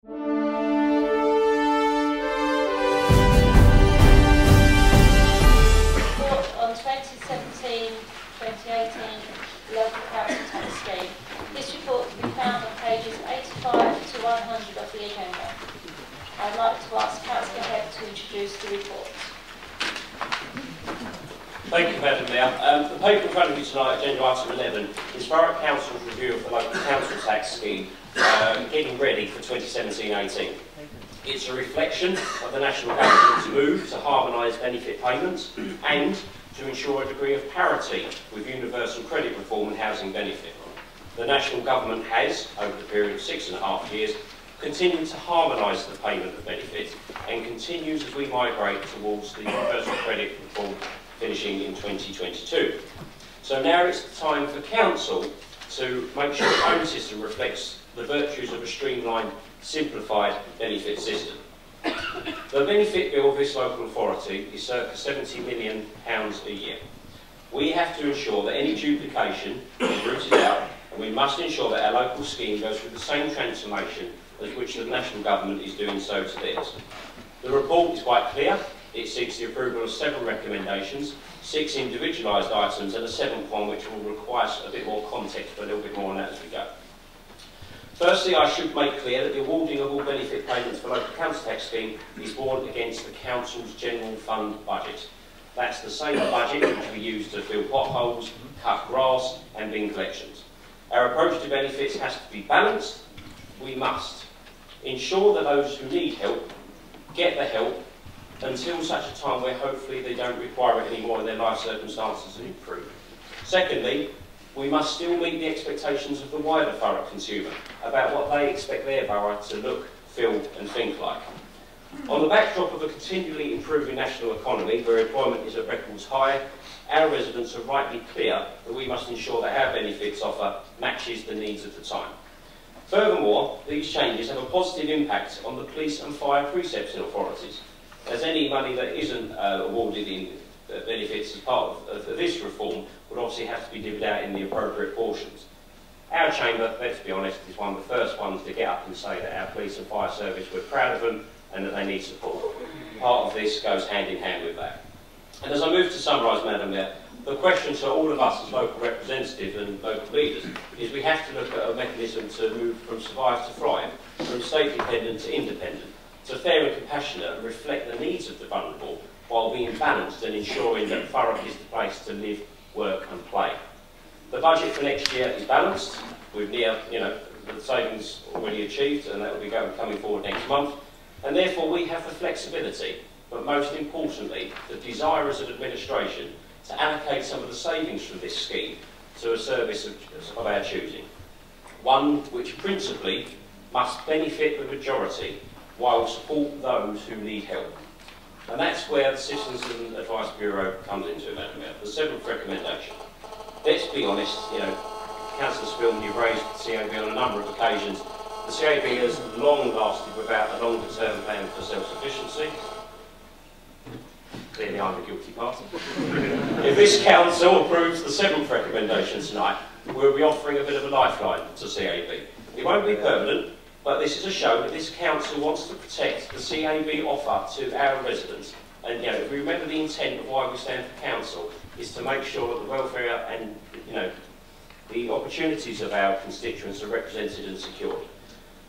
Report on 2017-2018 local council tax scheme. This report can be found on pages 85 to 100 of the agenda. I'd like to ask Councillor Head to introduce the report. Thank you, Madam Mayor. The paper in front of you tonight, agenda item 11, is Thurrock Council's review of the local council tax scheme, getting ready for 2017-18. It's a reflection of the national government's move to harmonise benefit payments and to ensure a degree of parity with universal credit reform and housing benefit. The national government has, over the period of 6.5 years, continued to harmonise the payment of benefits and continues as we migrate towards the universal credit reform finishing in 2022. So now it's the time for Council to make sure the own system reflects the virtues of a streamlined, simplified benefit system. The benefit bill of this local authority is circa £70 million a year. We have to ensure that any duplication is rooted out, and we must ensure that our local scheme goes through the same transformation as which the national government is doing so to theirs. The report is quite clear. It seeks the approval of 7 recommendations, 6 individualised items and a 7th one which will require a bit more context, but a little bit more on that as we go. Firstly, I should make clear that the awarding of all benefit payments for local council tax scheme is borne against the council's general fund budget. That's the same budget which we use to fill potholes, cut grass and bin collections. Our approach to benefits has to be balanced. We must ensure that those who need help get the help until such a time where hopefully they don't require it anymore and their life circumstances improve. Secondly, we must still meet the expectations of the wider Thurrock consumer about what they expect their borough to look, feel and think like. On the backdrop of a continually improving national economy where employment is at records high, our residents are rightly clear that we must ensure that our benefits offer matches the needs of the time. Furthermore, these changes have a positive impact on the police and fire precepting authorities, as any money that isn't awarded in benefits as part of this reform would obviously have to be divvied out in the appropriate portions. Our chamber, let's be honest, is one of the first ones to get up and say that our police and fire service, we're proud of them and that they need support. Part of this goes hand in hand with that. And as I move to summarise, Madam Mayor, the question to all of us as local representatives and local leaders is we have to look at a mechanism to move from survive to thrive, from state dependent to independent, to fair and compassionate and reflect the needs of the vulnerable while being balanced and ensuring that Thurrock is the place to live, work and play. The budget for next year is balanced. We've near, the savings already achieved and that will be coming forward next month. And therefore we have the flexibility, but most importantly, the desire as an administration to allocate some of the savings from this scheme to a service of our choosing. One which principally must benefit the majority while support those who need help. And that's where the Citizens and Advice Bureau comes into, Madam Mayor. The 7th recommendation. Let's be honest, Councillor Spilman, you've raised the CAB on a number of occasions. The CAB has long lasted without a longer term plan for self-sufficiency. Clearly I'm the guilty party. If this council approves the 7th recommendation tonight, we'll be offering a bit of a lifeline to CAB. It won't be permanent, but this is a show that this council wants to protect the CAB offer to our residents. And if we remember the intent of why we stand for council is to make sure that the welfare and the opportunities of our constituents are represented and secured.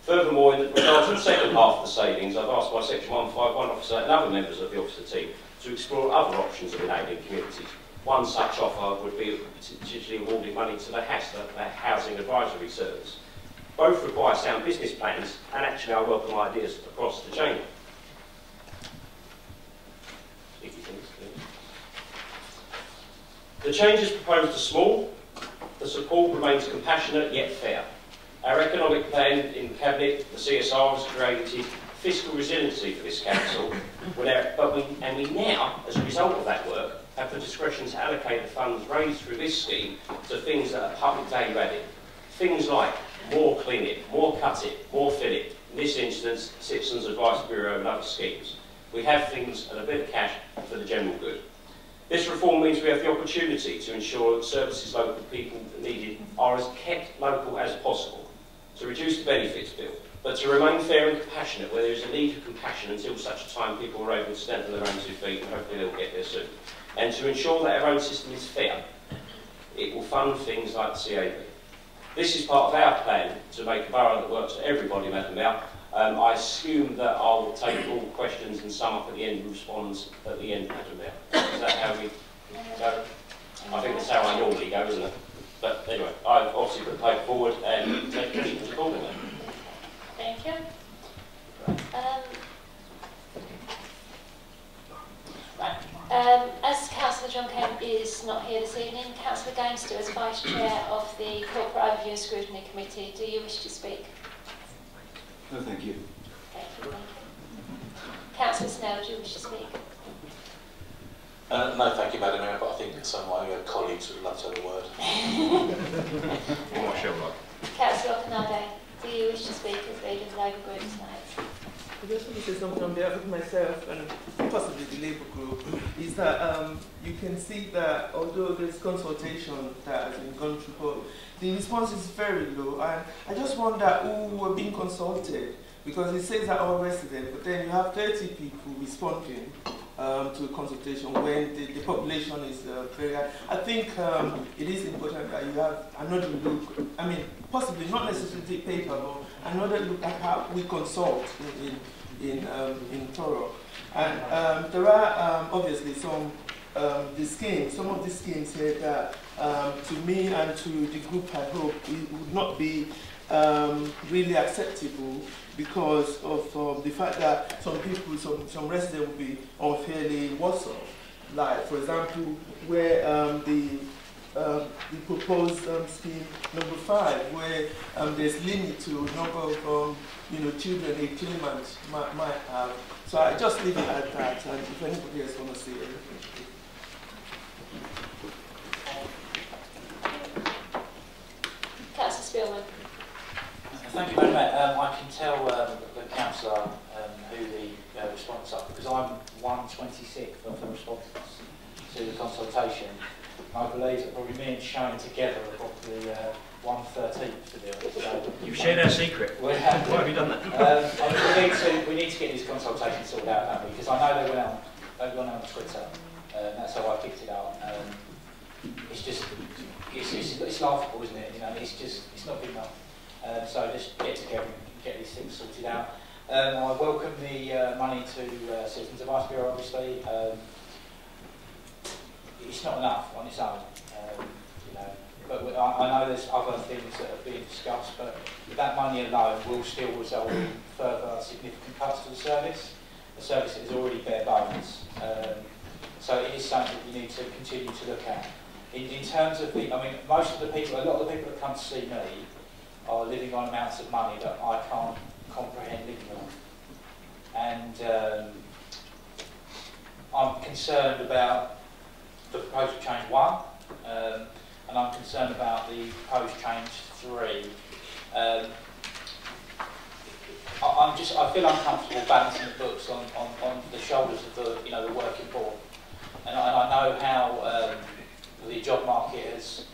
Furthermore, in regard to the second half of the savings, I've asked my Section 151 officer and other members of the officer team to explore other options of enabling communities. One such offer would be potentially awarding money to the HAS, the Housing Advisory Service. Both require sound business plans, and actually I welcome ideas across the chamber. The changes proposed are small. The support remains compassionate yet fair. Our economic plan in the Cabinet, the CSR, has created fiscal resiliency for this council, and we now, as a result of that work, have the discretion to allocate the funds raised through this scheme to things that are public value added. Things like more clean it, more cut it, more fill it. In this instance, Citizens Advice Bureau and other schemes. We have things and a bit of cash for the general good. This reform means we have the opportunity to ensure that services local people needed are as kept local as possible, to reduce the benefits bill, but to remain fair and compassionate where there is a need for compassion until such a time people are able to stand on their own 2 feet, and hopefully they'll get there soon. And to ensure that our own system is fair, it will fund things like the CAB. This is part of our plan to make a borough that works for everybody, Madam Mayor. I assume that I'll take all questions and sum up at the end and respond at the end, Madam Mayor. Is that how we go? I think that's how I normally go, isn't it? But anyway, I've obviously put the paper forward and take questions accordingly. Thank you. As Councillor John Kemp is not here this evening, Councillor Gainster, as Vice Chair of the Corporate Overview and Scrutiny Committee, do you wish to speak? No, thank you. Thank you. Councillor Snell, do you wish to speak? No, thank you, Madam Mayor, but I think some of my colleagues would love to have a word. Councillor Okanade, do you wish to speak as leader of the Labour Group tonight? I just want to say something on behalf of myself and possibly the Labour Group, is that you can see that although there's consultation that has been gone through, but the response is very low, and I just wonder who were being consulted, because it says that all residents, but then you have 30 people responding to a consultation when the population is very high. I think it is important that you have another look, I mean, possibly not necessarily paper, but another look at how we consult in Thurrock. And there are obviously some of the schemes said that to me and to the group, I hope, it would not be really acceptable because of the fact that some people, some residents will be unfairly worse off. Like, for example, where the proposed scheme number 5, where there's limit to number of children a claimant might have. So I just leave it at that, and if anybody else wants to say anything. Councillor Spielman. Thank you, Madam Mayor. I can tell the councillor who the respondents are, because I'm 126th of the responses to the consultation. I believe that probably me and Shane together are probably 113th to be honest. So You've shared our secret. Why have you done that? we need to get this consultation sorted out, don't we? Because I know they went out on Twitter, and that's how I picked it up. It's just, it's laughable, isn't it? You know, it's not good enough. So just get together and get these things sorted out. I welcome the money to Citizens Advice Bureau, obviously. It's not enough on its own, but I know there's other things that are being discussed, but that money alone will still result in further significant cuts to the service. The service is already bare bones, so it is something that you need to continue to look at. In terms of a lot of the people that come to see me are living on amounts of money that I can't comprehend living on. And I'm concerned about the proposed change 1, and I'm concerned about the proposed change 3. I feel uncomfortable balancing the books on the shoulders of the working poor. And I know how the job market has,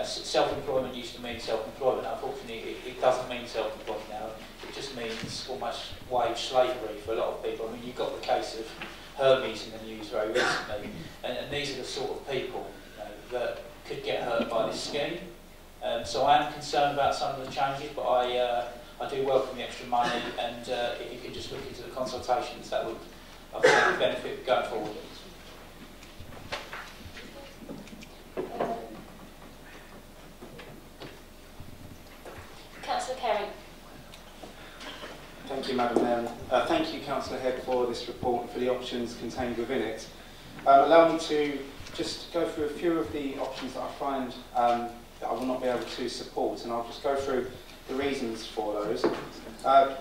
self-employment used to mean self-employment. Unfortunately, it doesn't mean self-employment now. It just means almost wage slavery for a lot of people. I mean, you've got the case of Hermes in the news very recently, and these are the sort of people that could get hurt by this scheme. So I am concerned about some of the changes, but I do welcome the extra money, and if you could just look into the consultations, that would, I think, would benefit going forward. Councillor Kerry. Thank you, Madam Mayor. Thank you, Councillor Head, for this report and for the options contained within it. Allow me to just go through a few of the options that I find that I will not be able to support, and I'll just go through the reasons for those. Like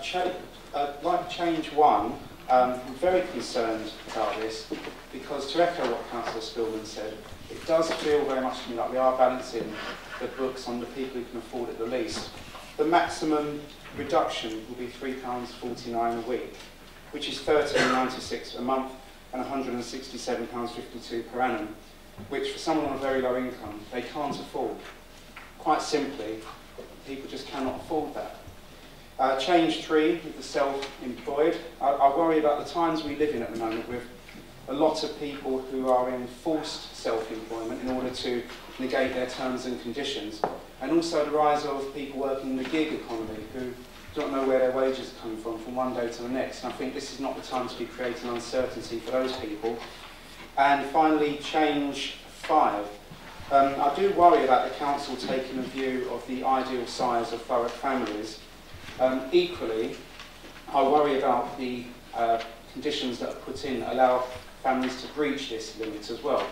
change 1, I'm very concerned about this because, to echo what Councillor Spielman said, it does feel very much to me like we are balancing the books on the people who can afford it the least. The maximum reduction will be £3.49 a week, which is £13.96 a month and £167.52 per annum, which for someone on a very low income, they can't afford. Quite simply, people just cannot afford that. Change 3 with the self-employed. I worry about the times we live in at the moment with a lot of people who are in forced self-employment in order to negate their terms and conditions, and also the rise of people working in the gig economy who don't know where their wages are coming from one day to the next. And I think this is not the time to be creating uncertainty for those people. And finally, change 5. I do worry about the council taking a view of the ideal size of Thurrock families. Equally, I worry about the conditions that are put in that allow families to breach this limit as well.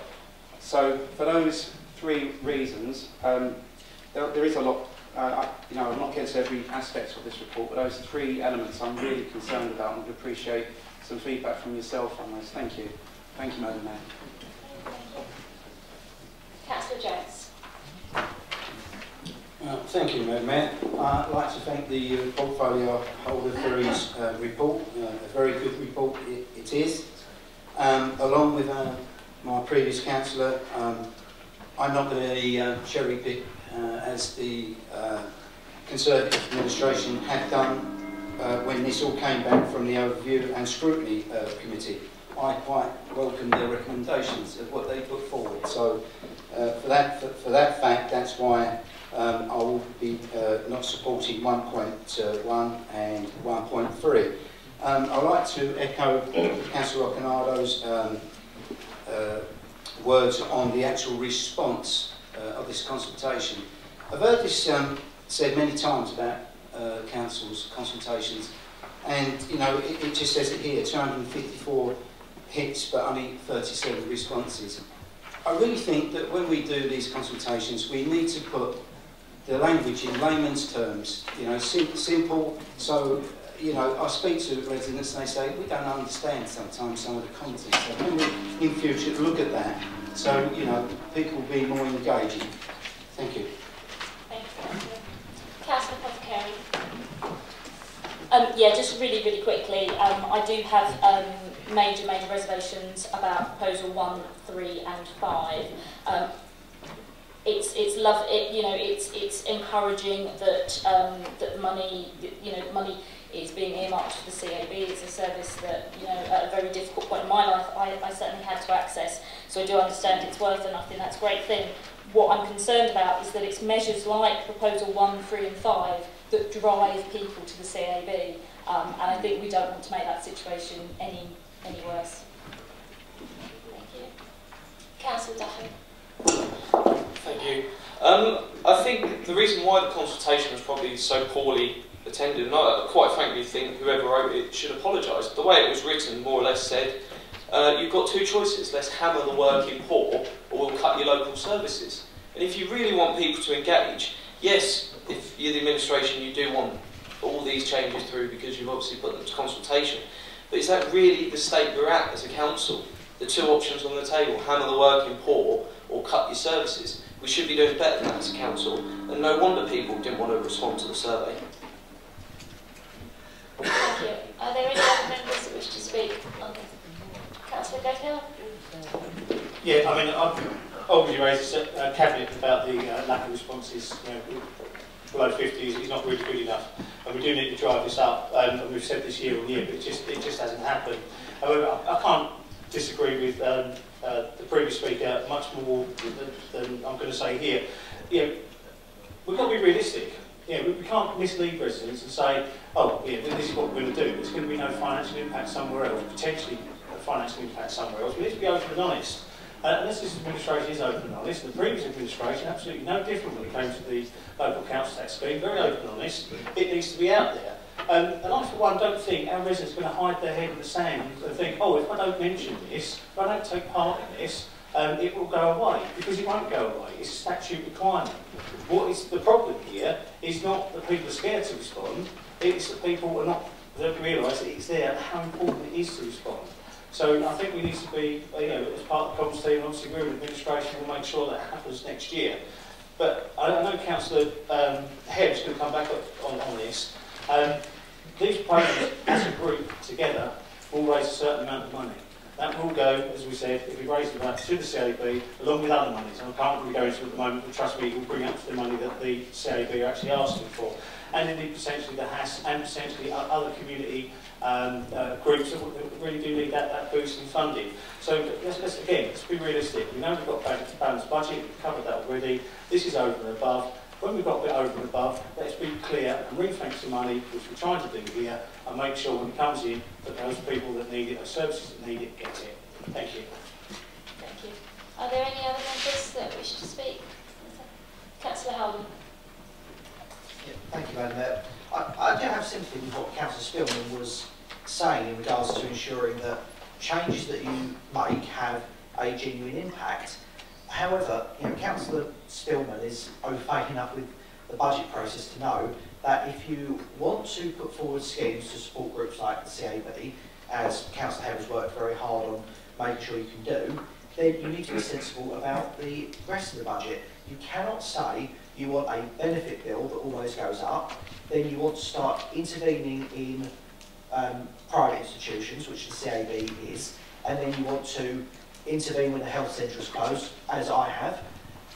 So for those 3 reasons, there is a lot, I'm not getting to every aspect of this report, but those 3 elements I'm really concerned about, and would appreciate some feedback from yourself on those. Thank you. Thank you, Madam Mayor. Councillor Jones. Thank you, Madam Mayor. I'd like to thank the portfolio holder for his report. A very good report it is. Along with my previous councillor, I'm not going to cherry pick as the Conservative administration had done when this all came back from the overview and scrutiny committee. I quite welcome their recommendations of what they put forward. So for that fact, that's why I will be not supporting 1.1 and 1.3. I'd like to echo Councillor Roccanardo's words on the actual response of this consultation. I've heard this said many times about councils' consultations, and it just says it here, 254 hits but only 37 responses. I really think that when we do these consultations, we need to put the language in layman's terms, simple. So, I speak to residents and they say, we don't understand sometimes some of the content. So when we, in future, look at that, so, people will be more engaging. Thank you. Thank you, Councillor Potter-Carey. Yeah, just really, really quickly, I do have major reservations about proposal 1, 3 and 5. It's encouraging that that the money, money is being earmarked for the CAB. It's a service that, at a very difficult point in my life, I certainly had to access. So I do understand its worth, and I think that's a great thing. What I'm concerned about is that it's measures like proposal 1, 3 and 5 that drive people to the CAB, and I think we don't want to make that situation any worse. Thank you. Councillor Duffy. Thank you. I think the reason why the consultation was probably so poorly attended, and I quite frankly think whoever wrote it should apologise. The way it was written more or less said, you've got 2 choices, let's hammer the working poor or we'll cut your local services. And if you really want people to engage, yes, if you're the administration, you do want all these changes through because you've obviously put them to consultation. But is that really the state we're at as a council? The 2 options on the table, hammer the working poor or cut your services. We should be doing better than that as a council, and no wonder people didn't want to respond to the survey. Thank you. Are there any other members that wish to speak on this? Councillor Goodhill? Yeah, I mean, I've obviously raised a caveat about the lack of responses. Below 50 is not really good enough, and we do need to drive this up. And we've said this year on year, but it just hasn't happened. However, I can't disagree with the previous speaker much more than I'm going to say here. We've got to be realistic. We can't mislead residents and say, oh, this is what we're going to do. There's going to be no financial impact somewhere else, potentially a financial impact somewhere else. We need to be open and honest. Unless this administration is open and honest, the previous administration, absolutely no different when it came to the local council tax scheme, very open and honest. It needs to be out there. And I, for one, don't think our residents are going to hide their head in the sand and think, oh, if I don't mention this, if I don't take part in this, it will go away, because it won't go away. It's a statute requirement. What is the problem here is not that people are scared to respond, it's that people don't realise that it's there and how important it is to respond. So I think we need to be, as part of the comms team, obviously we're in administration, we'll make sure that happens next year. But I know Councillor Hebb's going to come back on this. These proposals, as a group, together, will raise a certain amount of money. That will go, as we said, if we raise the amount to the CAB, along with other monies. I can't really go into it at the moment, but trust me, we'll bring up the money that the CAB are actually asking for. and indeed potentially the HAS and potentially other community groups that really do need that boost in funding. So let's be realistic. We know we've got a balanced budget, we've covered that already. This is over and above. When we've got a bit over and above, let's be clear and ring-fence the money, which we're trying to do here, and make sure when it comes in that those people that need it, those services that need it, get it. Thank you. Thank you. Are there any other members that wish to speak? Councillor Howden. Yeah, thank you, Madam Mayor. I do have sympathy with what Councillor Spillman was saying in regards to ensuring that changes that you make have a genuine impact. However, Councillor Spillman is au fait enough with the budget process to know that if you want to put forward schemes to support groups like the CAB, as Councillor Head has worked very hard on making sure you can do, then you need to be sensible about the rest of the budget. You cannot say you want a benefit bill that always goes up, then you want to start intervening in private institutions, which the CAB is, and then you want to intervene when the health centre is closed, as I have.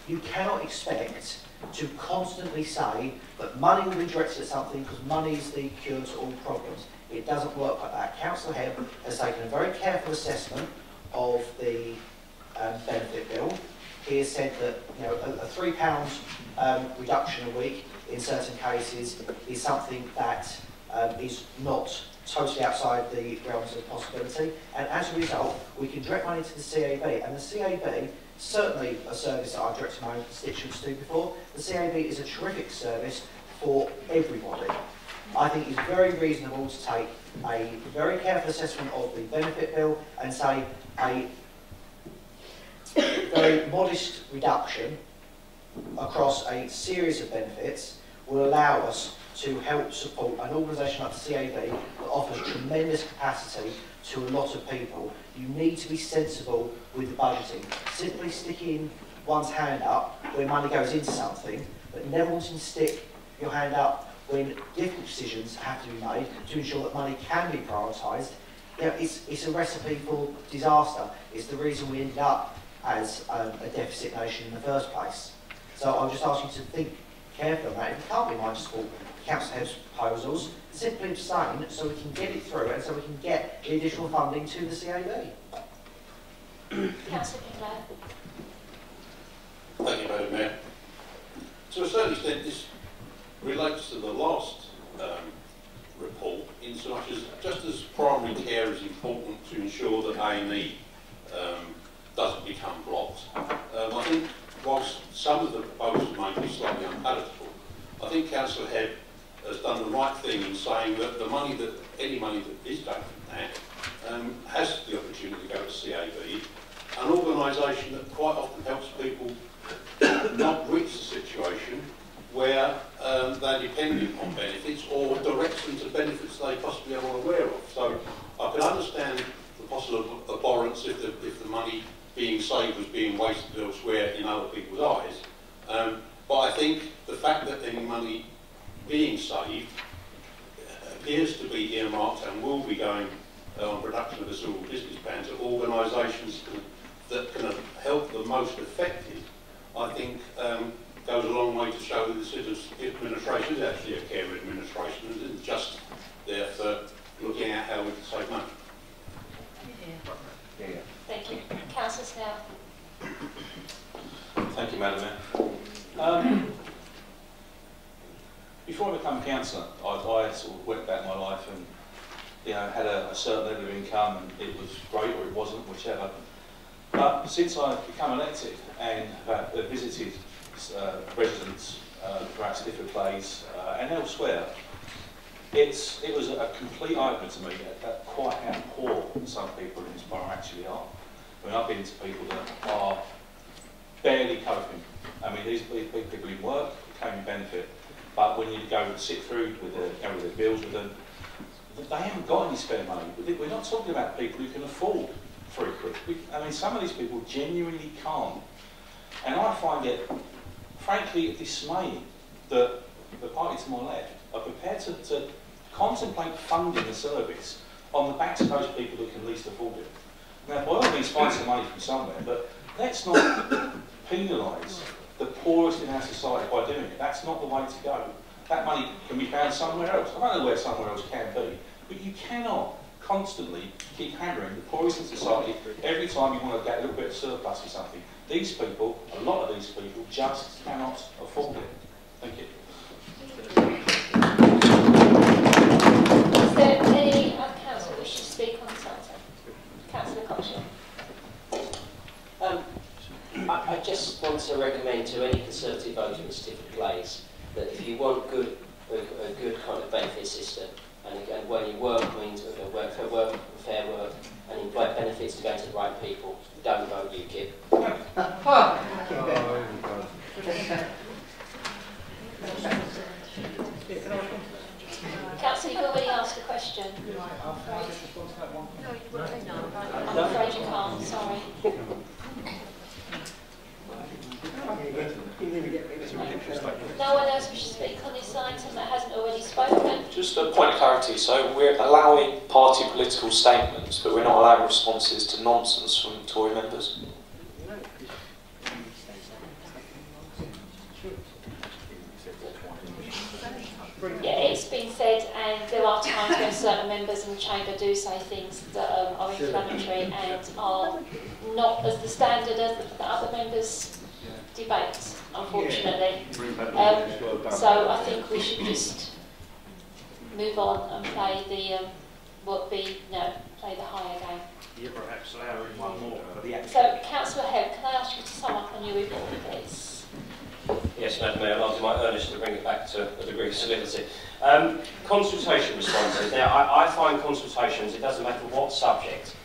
You cannot expect to constantly say that money will be directed at something because money is the cure to all problems. It doesn't work like that. Councillor Hebb has taken a very careful assessment of the benefit bill. He has said that a £3 reduction a week in certain cases is something that is not totally outside the realms of possibility, and as a result we can direct money to the CAB, and the CAB, certainly a service that I've directed my own constituents to before, the CAB is a terrific service for everybody. I think it's very reasonable to take a very careful assessment of the benefit bill and say a very modest reduction across a series of benefits will allow us to help support an organisation like the CAB that offers tremendous capacity to a lot of people. You need to be sensible with the budgeting. Simply sticking one's hand up when money goes into something, but never wanting to stick your hand up when difficult decisions have to be made to ensure that money can be prioritised, it's a recipe for disaster. It's the reason we ended up as a deficit nation in the first place. So I'll just ask you to think carefully on that. If you can't be minded to support Councillor Hebb's proposals, simply abstain so we can get it through and so we can get the additional funding to the CAB. Councillor Sinclair. Thank you, Madam Mayor. To a certain extent, this relates to the last report, in so much as just as primary care is important to ensure that A&E doesn't become blocked. I think whilst some of the proposals may be slightly unpalatable, I think Councillor Hebb has done the right thing in saying that the money that any money that is taken from that has the opportunity to go to CAB, an organisation that quite often helps people not reach the situation where they're dependent on benefits or directs them to benefits they possibly are unaware of. So I can understand the possible abhorrence if the money being saved was being wasted elsewhere in other people's eyes. But I think the fact that any money being saved appears to be earmarked and will be going on production of a civil business plan to organisations that can help the most affected, I think goes a long way to show that the citizens' administration is actually a care administration and isn't just there for looking at how we can save money. Yeah. Thank you. Councillor Snell. Thank you, Madam Mayor. Before I became councillor, I sort of went back my life and had a certain level of income, and it was great or it wasn't, whichever. But since I've become elected and have visited residents throughout different places and elsewhere, it was a complete eye-opener to me at quite how poor some people in this borough actually are. I mean, I've been to people that are barely coping. I mean, these people in work can benefit, but when you go and sit through with their bills with them, they haven't got any spare money. We're not talking about people who can afford £3 quid. I mean, some of these people genuinely can't. And I find it, frankly, dismaying that the party to my left are prepared to contemplate funding a service on the backs of those people that can least afford it. Now, by all means, find some money from somewhere, but let's not penalise the poorest in our society by doing it. That's not the way to go. that money can be found somewhere else. I don't know where somewhere else can be, but you cannot constantly keep hammering the poorest in society every time you want to get a little bit of surplus or something. These people, a lot of these people, just cannot afford it. Thank you. Is there any other councillor who wishes to speak on this item? Councillor Coxon. I just want to recommend to any Conservative voter in Stifford Place that if you want a good kind of benefit system, and when you work means work for work, fair work, and employ benefits to go to the right people, don't vote UKIP. Councillor, you've already asked a question. I'm afraid you can't, sorry. No one else wishes to speak on this item that hasn't already spoken? Just a point of clarity, so we're allowing party political statements, but we're not allowing responses to nonsense from Tory members? Yeah, it's been said, and there are times when certain members in the chamber do say things that are inflammatory and are not as the standard as the other members' debates, unfortunately. So I think we should just move on and play the play the higher game. You're perhaps allowing one more for the action. So, Councillor Head, can I ask you to sum up on your report, please? Yes, Madam Mayor, I'll do my earnest to bring it back to a degree of solidity. Consultation responses. Now, I find consultations, it doesn't matter what subject,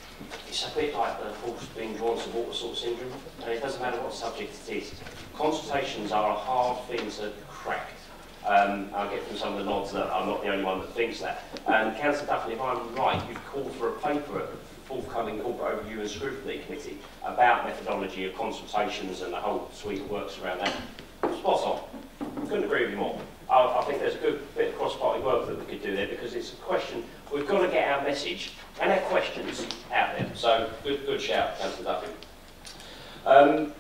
it's a bit like the horse being drawn to water sort of syndrome, and it doesn't matter what subject it is. Consultations are a hard thing to crack. I get from some of the nods that I'm not the only one that thinks that. Councillor Duffy, if I'm right, you've called for a paper at the forthcoming Corporate Overview and Scrutiny Committee about methodology of consultations and the whole suite of works around that. Spot on. Couldn't agree with you more. I think there's a good bit of cross-party work that we could do there, because it's a question, we've got to get our message and our questions out there. So, good shout, Councillor Duffy. I'm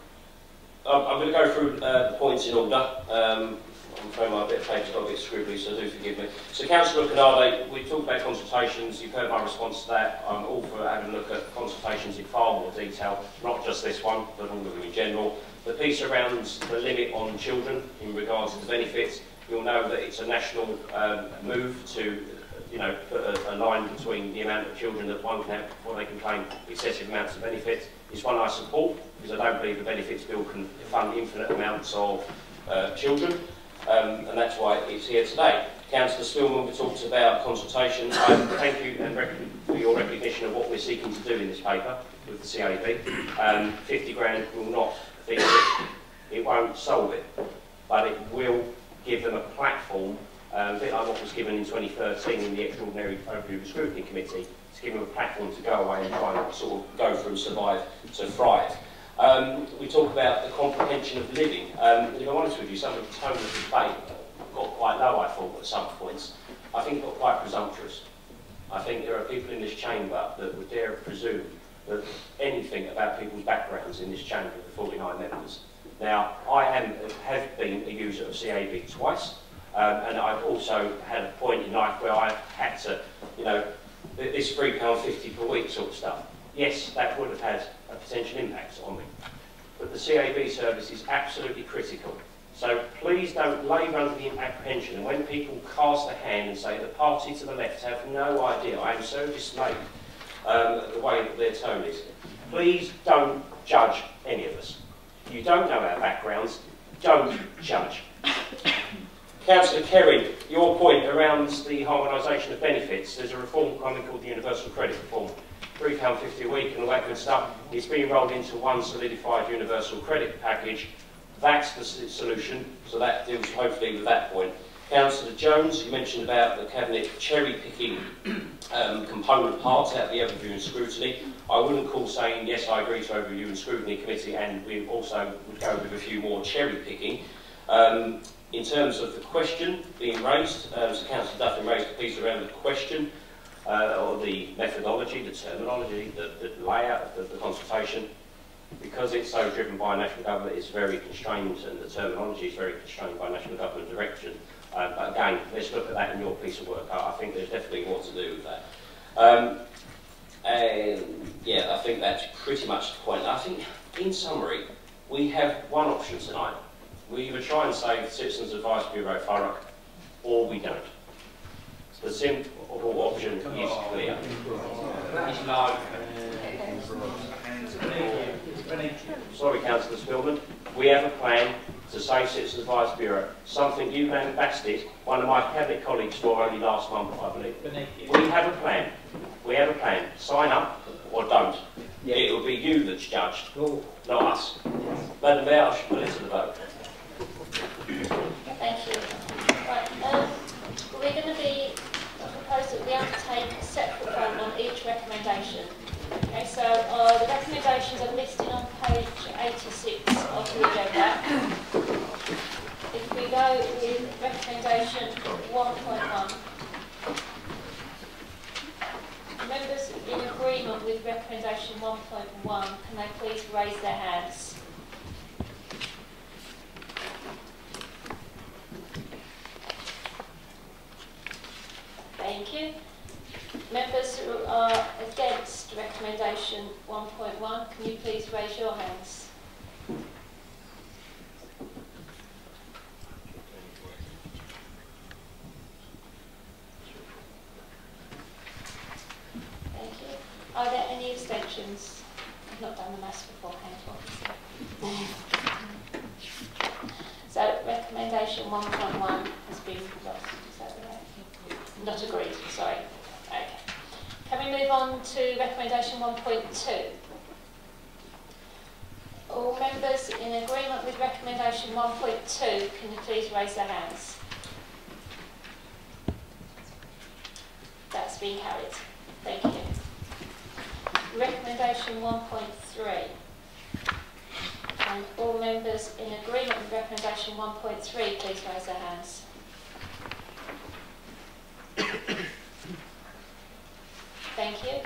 going to go through the points in order. I'm afraid my bit of paper's got a bit scribbly, so do forgive me. So, Councillor Canade, we talked about consultations. You've heard my response to that. I'm all for having a look at consultations in far more detail, not just this one, but all of them in general. The piece around the limit on children in regards to the benefits, you'll know that it's a national move to, put a line between the amount of children that one can have before they can claim excessive amounts of benefits. It's one I support, because I don't believe the benefits bill can fund infinite amounts of children, and that's why it's here today. Councillor Spillman, we talked about consultation. I thank you for your recognition of what we're seeking to do in this paper with the CAB. 50 grand will not fix it. It won't solve it, but it will give them a platform, a bit like what was given in 2013 in the Extraordinary Overview and Scrutiny Committee, to give them a platform to go away and try and sort of go from survive to thrive. We talk about the comprehension of living. If I'm honest with you, some of the tone of the debate got quite low, I thought, at some points. I think it got quite presumptuous. I think there are people in this chamber that would dare presume that anything about people's backgrounds in this chamber, the 49 members. Now, I have been a user of CAB twice, and I've also had a point in life where I had to, this £3.50 per week sort of stuff. Yes, that would have had a potential impact on me. But the CAB service is absolutely critical. So please don't labour under the apprehension. And when people cast a hand and say the party to the left have no idea, I am so dismayed at the way that their tone is. Please don't judge any of us. You don't know our backgrounds, don't judge. Councillor Kerry, your point around the harmonisation of benefits, there's a reform coming called the Universal Credit Reform. £3.50 a week and all that good stuff. It's being rolled into one solidified universal credit package. That's the solution, so that deals hopefully with that point. Councillor Jones, you mentioned about the Cabinet cherry-picking component parts out of the Overview and Scrutiny. I wouldn't call saying, yes, I agree to Overview and Scrutiny Committee, and we also would go with a few more cherry-picking. In terms of the question being raised, so Councillor Duffin raised a piece around the question, or the methodology, the terminology, the layout of the consultation. Because it's so driven by national government, it's very constrained, and the terminology is very constrained by national government direction. Again, let's look at that in your piece of work. I think there's definitely more to do with that. And yeah, I think that's pretty much the point. I think, in summary, we have one option tonight. We either try and save Citizens Advice Bureau Thurrock, or we don't. The simple option is clear. No. Sorry, Councillor Spillman. We have a plan to save Citizens Advice Bureau, something you lambasted one of my cabinet colleagues for only last month, I believe. We have a plan. We have a plan. Sign up or don't. Yeah. It will be you that's judged, not us. Madam Mayor, I should put it to the vote. Thank you. Right, we're going to be proposed that we undertake a separate vote on each recommendation. Okay, so the recommendations are listed on page 86 of the agenda. If we go with recommendation 1.1, members in agreement with recommendation 1.1, can they please raise their hands? Thank you. Members who are against recommendation 1.1, can you please raise your hands? Thank you. Are there any abstentions? I've not done the maths beforehand, obviously. So recommendation 1.1 has been lost. Is that right? Not agreed, sorry. Okay. Can we move on to recommendation 1.2? All members in agreement with recommendation 1.2, can you please raise their hands? That's been carried. Thank you. Recommendation 1.3. And all members in agreement with recommendation 1.3, please raise their hands. Thank you.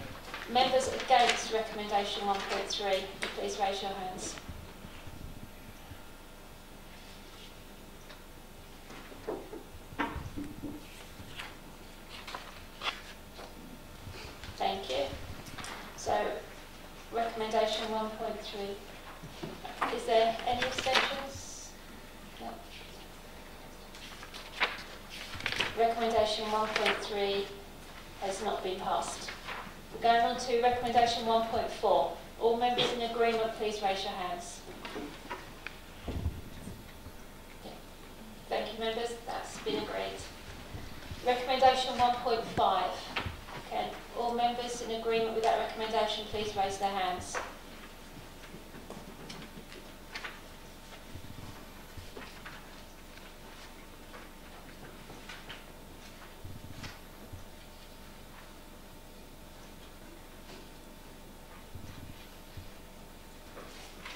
Members against recommendation 1.3, please raise your hands. Thank you. So, recommendation 1.3. Is there any abstentions? No. Recommendation 1.3 has not been passed. We're going on to recommendation 1.4. All members in agreement, please raise your hands. Yeah. Thank you, members. That's been agreed. Recommendation 1.5. Okay. All members in agreement with that recommendation, please raise their hands.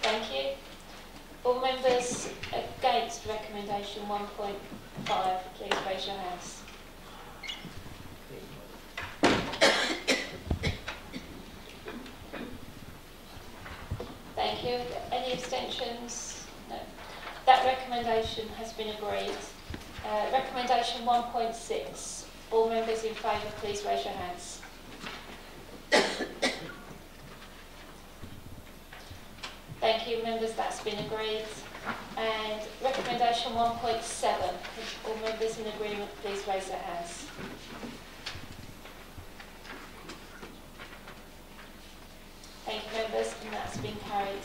Thank you. All members against recommendation 1.5, please raise your hands. Thank you. Any abstentions? No. That recommendation has been agreed. Recommendation 1.6. All members in favour, please raise your hands. Thank you, members, that's been agreed. And recommendation 1.7. All members in agreement, please raise their hands. Thank you, members, and that's been carried.